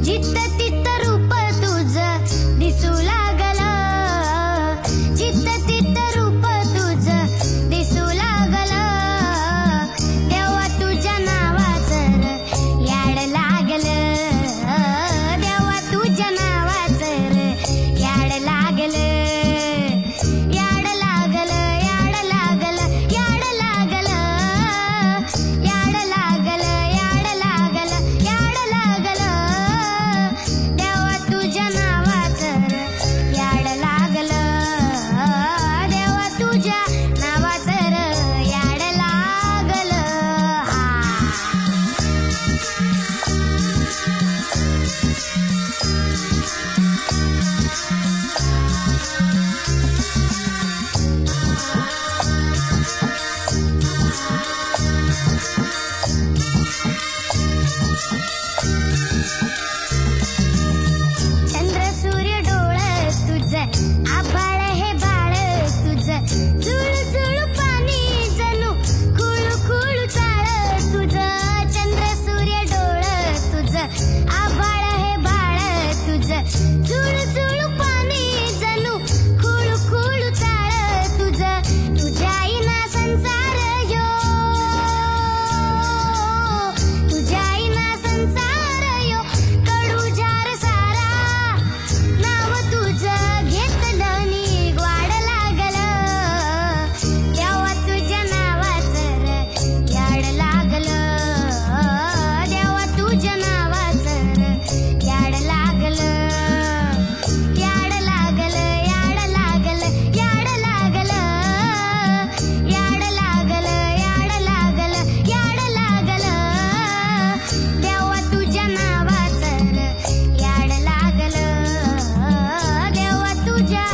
जित तित रूप तुझं दिसू लागलं, जित तित रूप तुझं दिसू लागलं. देवा तुझ्या नावाचं र याड लागलं, देवा तुझ्या नावाचं र याड लागलं, याड लागलं, याड लागलं, याड लागलं, याड लागलं, याड लागलं, याड लागलं. देवा तुझ्या नावाचं र याड लागलं, देवा तुझ्या नावाचं र याड लागलं. चंद्र सूर्य डोळं तुझं, आभाळ हे बाळ तुझं, झुळू झुळू पाणी जणू खुळू खुळू चाळ तुझं. चंद्र सूर्य डोळं तुझं, आभाळ हे बाळ तुझं, झुळू झुळू पाणी जणू खुळू खुळू चाळ तुझं. तुझ्या आईना संसार यो, तुझ्या आईना संसार यो कडू जार सारा. नाव तुझं घेतलं नी ग्वाड लागलं, देवा तुझ्या नावाचं र याड लागलं, देवा तुझ्या नावाचं र याड लागलं, याड लागलं, याड लागलं, याड लागलं, याड लागलं, याड लागलं, याड लागलं. देवा तुझ्या नावाचं र याड लागलं, देवा तुझ्या